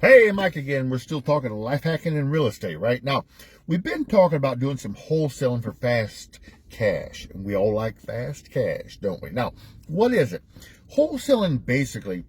Hey, Mike again. We're still talking life hacking and real estate, right? Now, we've been talking about doing some wholesaling for fast cash, and we all like fast cash, don't we? Now, what is it? Wholesaling basically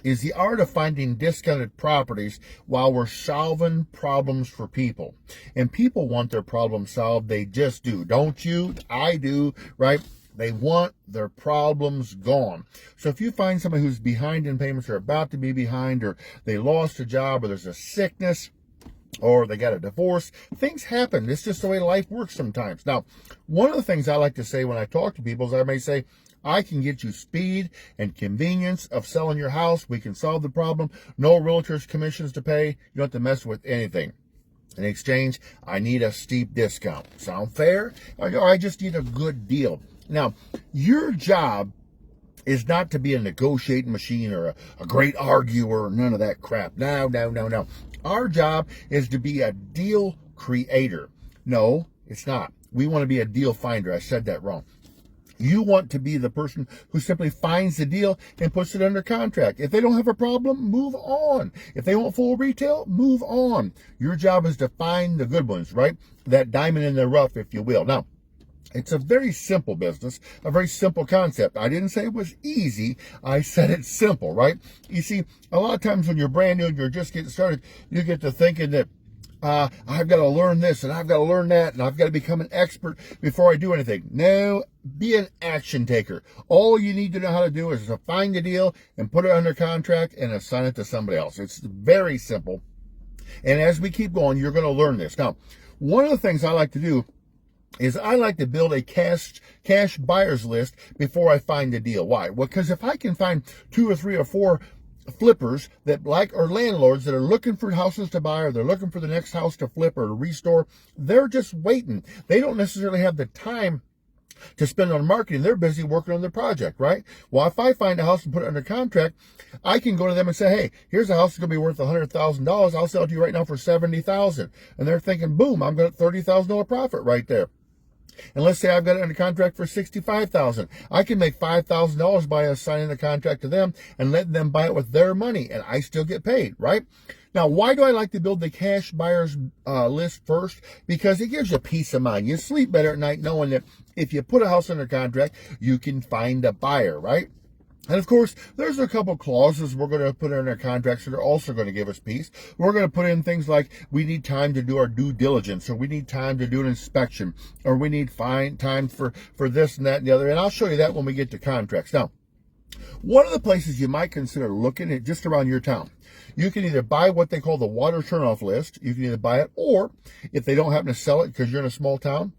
is the art of finding discounted properties while we're solving problems for people. And people want their problems solved. They just do. Don't you? I do, right? They want their problems gone. So if you find somebody who's behind in payments or about to be behind, or they lost a job, or there's a sickness, or they got a divorce, things happen. It's just the way life works sometimes. Now, one of the things I like to say when I talk to people is I may say, I can get you speed and convenience of selling your house. We can solve the problem. No realtor's commissions to pay. You don't have to mess with anything. In exchange, I need a steep discount. Sound fair? Or I just need a good deal. Now, your job is not to be a negotiating machine or a great arguer, none of that crap. No. Our job is to be a deal creator. No, it's not. We want to be a deal finder. I said that wrong. You want to be the person who simply finds the deal and puts it under contract. If they don't have a problem, move on. If they want full retail, move on. Your job is to find the good ones, right? That diamond in the rough, if you will. Now, it's a very simple business, a very simple concept. I didn't say it was easy. I said it's simple, right? You see, a lot of times when you're brand new and you're just getting started, you get to thinking that I've got to learn this and I've got to learn that and I've got to become an expert before I do anything. No, be an action taker. All you need to know how to do is to find the deal and put it under contract and assign it to somebody else. It's very simple. And as we keep going, you're going to learn this. Now, one of the things I like to do is I like to build a cash buyers list before I find the deal. Why? Well, because if I can find 2 or 3 or 4 flippers that or landlords that are looking for houses to buy, or they're looking for the next house to flip or to restore, they're just waiting. They don't necessarily have the time to spend on marketing. They're busy working on their project, right? Well, if I find a house and put it under contract, I can go to them and say, hey, here's a house that's going to be worth $100,000. I'll sell it to you right now for $70,000. And they're thinking, boom, I'm going to $30,000 profit right there. And let's say I've got it under contract for $65,000. I can make $5,000 by assigning the contract to them and letting them buy it with their money, and I still get paid, right? Now, why do I like to build the cash buyers list first? Because it gives you peace of mind. You sleep better at night knowing that if you put a house under contract, you can find a buyer, right? And of course, there's a couple clauses we're going to put in our contracts that are also going to give us peace. We're going to put in things like we need time to do our due diligence, or we need time to do an inspection, or we need time for this and that and the other. And I'll show you that when we get to contracts. Now, one of the places you might consider looking at just around your town, you can either buy what they call the water turnoff list. You can either buy it, or if they don't happen to sell it because you're in a small town,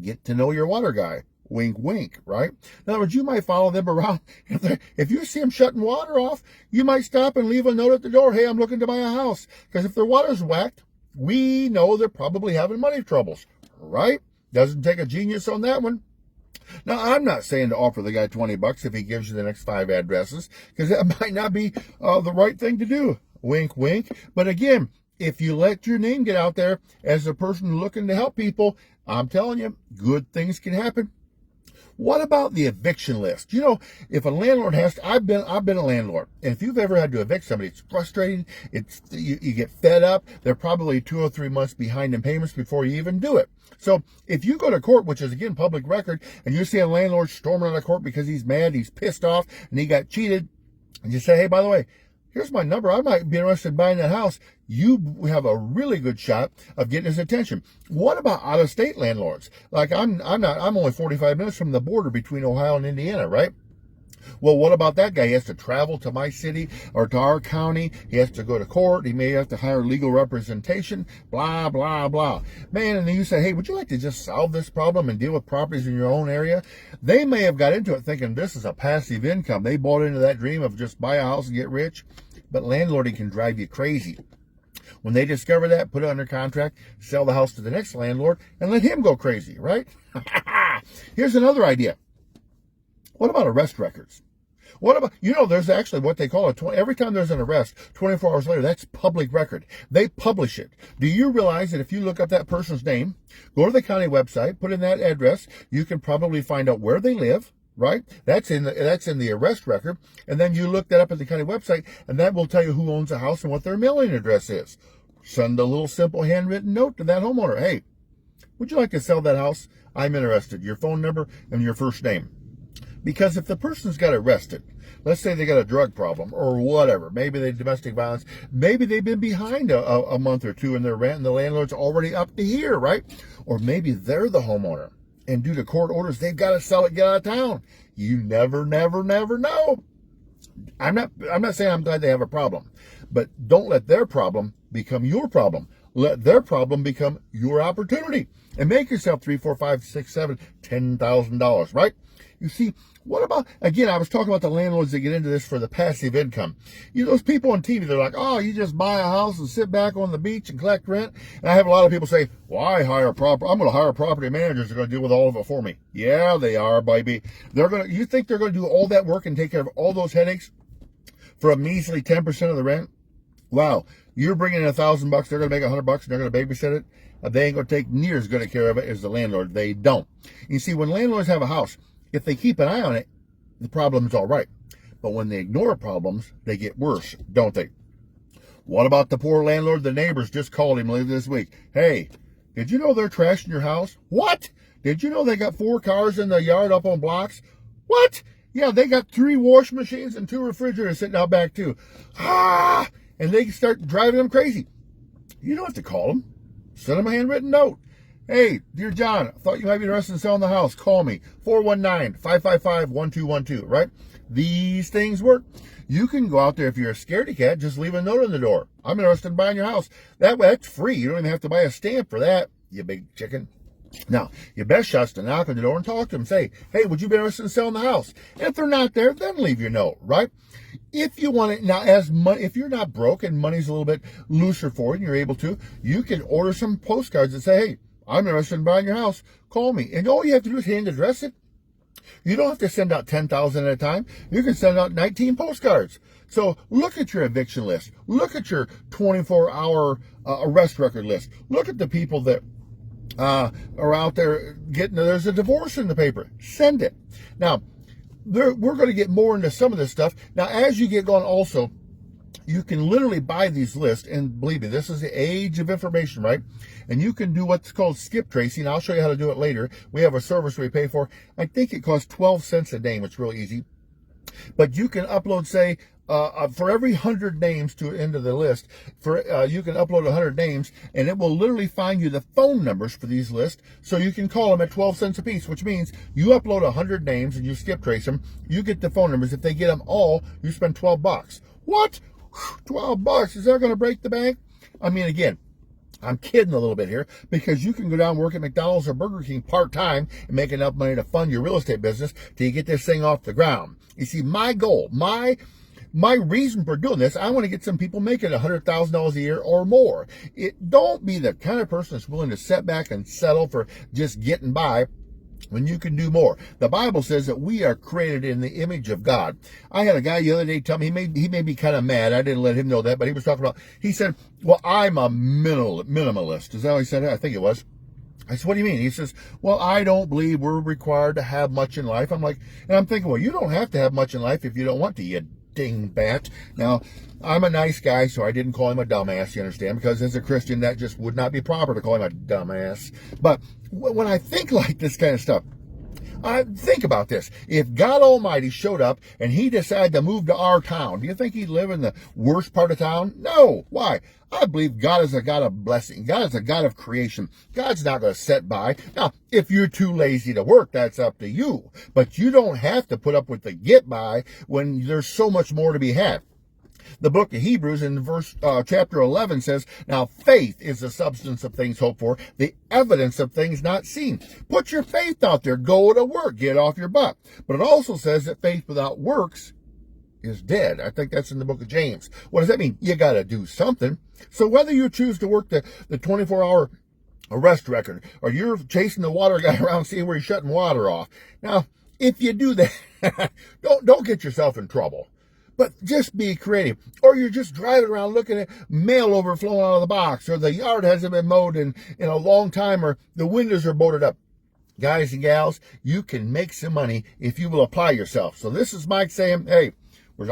get to know your water guy. Wink, wink, right? In other words, you might follow them around. If you see them shutting water off, you might stop and leave a note at the door. Hey, I'm looking to buy a house. Because if their water's whacked, we know they're probably having money troubles, right? Doesn't take a genius on that one. Now, I'm not saying to offer the guy $20 if he gives you the next 5 addresses, because that might not be the right thing to do. Wink, wink. But again, if you let your name get out there as a person looking to help people, I'm telling you, good things can happen. What about the eviction list? You know, if a landlord has to, I've been a landlord, and if you've ever had to evict somebody, it's frustrating. You get fed up. They're probably 2 or 3 months behind in payments before you even do it. So if you go to court, which is again public record, and you see a landlord storming out of court because he's mad, he's pissed off, and he got cheated, and you say, hey, by the way, here's my number. I might be interested in buying that house. You have a really good shot of getting his attention. What about out-of-state landlords? Like I'm only 45 minutes from the border between Ohio and Indiana, right? Well, what about that guy? He has to travel to my city or to our county. He has to go to court. He may have to hire legal representation, blah, blah, blah. Man, and then you say, hey, would you like to just solve this problem and deal with properties in your own area? They may have got into it thinking this is a passive income. They bought into that dream of just buy a house and get rich. But landlording can drive you crazy. When they discover that, put it under contract, sell the house to the next landlord, and let him go crazy, right? Here's another idea. What about arrest records? What about, there's actually what they call every time there's an arrest, 24 hours later, that's public record. They publish it. Do you realize that if you look up that person's name, go to the county website, put in that address, you can probably find out where they live, right? That's in the arrest record. And then you look that up at the county website, and that will tell you who owns the house and what their mailing address is. Send a little simple handwritten note to that homeowner. Hey, would you like to sell that house? I'm interested. Your phone number and your first name. Because if the person's got arrested, let's say they got a drug problem or whatever, maybe they domestic violence, maybe they've been behind a month or two in their rent and the landlord's already up to here, right? Or maybe they're the homeowner and due to court orders, they've got to sell it, get out of town. You never know. I'm not saying I'm glad they have a problem, but don't let their problem become your problem. Let their problem become your opportunity and make yourself $3, $4, $5, $6, $7, $10,000, right? You see, what about, again, I was talking about the landlords that get into this for the passive income. You know, those people on TV, they're like, oh, you just buy a house and sit back on the beach and collect rent. And I have a lot of people say, well, I'm going to hire property managers that are going to deal with all of it for me. Yeah, they are, baby. You think they're going to do all that work and take care of all those headaches for a measly 10% of the rent? Wow, you're bringing in $1,000, they're going to make $100 and they're going to babysit it. They ain't going to take near as good a care of it as the landlord. They don't. You see, when landlords have a house, if they keep an eye on it, the problem's all right. But when they ignore problems, they get worse, don't they? What about the poor landlord? The neighbors just called him later this week. Hey, did you know they're trashing your house? What? Did you know they got 4 cars in the yard up on blocks? What? Yeah, they got 3 wash machines and 2 refrigerators sitting out back too. And they start driving them crazy. You don't have to call them. Send them a handwritten note. Hey, dear John, I thought you might be interested in selling the house. Call me, 419-555-1212, right? These things work. You can go out there, if you're a scaredy cat, just leave a note on the door. I'm interested in buying your house. That way, that's free. You don't even have to buy a stamp for that, you big chicken. Now, your best shot's to knock on the door and talk to them. Say, hey, would you be interested in selling the house? And if they're not there, then leave your note, right? If you want it, now, if you're not broke and money's a little bit looser for you and you're able to, you can order some postcards that say, hey, I'm interested in buying your house. Call me. And all you have to do is hand address it. You don't have to send out 10,000 at a time. You can send out 19 postcards. So look at your eviction list. Look at your 24-hour arrest record list. Look at the people that are out there there's a divorce in the paper. Send it. Now, we're going to get more into some of this stuff. Now, as you get going also, you can literally buy these lists, and believe me, this is the age of information, right? And you can do what's called skip tracing. I'll show you how to do it later. We have a service we pay for. I think it costs 12 cents a name. It's real easy. But you can upload, say, for every 100 names into the list, you can upload 100 names, and it will literally find you the phone numbers for these lists, so you can call them at 12 cents a piece, which means you upload 100 names and you skip trace them. You get the phone numbers. If they get them all, you spend $12. What? $12? Is that going to break the bank? I mean, again, I'm kidding a little bit here, because you can go down and work at McDonald's or Burger King part-time and make enough money to fund your real estate business till you get this thing off the ground. You see, my goal, my reason for doing this, I want to get some people making $100,000 a year or more. Don't be the kind of person that's willing to sit back and settle for just getting by when you can do more. The Bible says that we are created in the image of God. I had a guy the other day tell me, he made me kind of mad. I didn't let him know that, but he was talking about, he said, well, I'm a minimalist. Is that how he said it? I think it was. I said, what do you mean? He says, well, I don't believe we're required to have much in life. I'm like, and I'm thinking, well, you don't have to have much in life if you don't want to, you dingbat. Now, I'm a nice guy, so I didn't call him a dumbass, you understand? Because as a Christian, that just would not be proper to call him a dumbass. But when I think like this kind of stuff, I think about this. If God Almighty showed up and he decided to move to our town, do you think he'd live in the worst part of town? No. Why? I believe God is a God of blessing. God is a God of creation. God's not going to sit by. Now, if you're too lazy to work, that's up to you. But you don't have to put up with the get by when there's so much more to be had. The book of Hebrews in chapter 11 says, now faith is the substance of things hoped for, the evidence of things not seen. Put your faith out there. Go to work. Get off your butt. But it also says that faith without works is dead. I think that's in the book of James. What does that mean? You got to do something. So whether you choose to work the 24-hour arrest record, or you're chasing the water guy around seeing where he's shutting water off. Now, if you do that, don't get yourself in trouble. But just be creative. Or you're just driving around looking at mail overflowing out of the box, or the yard hasn't been mowed in a long time, or the windows are boarded up. guys and gals, you can make some money if you will apply yourself. So this is Mike saying, hey,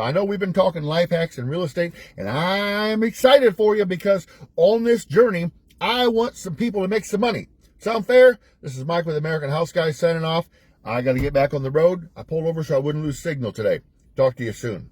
I know we've been talking life hacks and real estate, and I'm excited for you because on this journey, I want some people to make some money. Sound fair? This is Mike with American House Guys signing off. I got to get back on the road. I pulled over so I wouldn't lose signal today. Talk to you soon.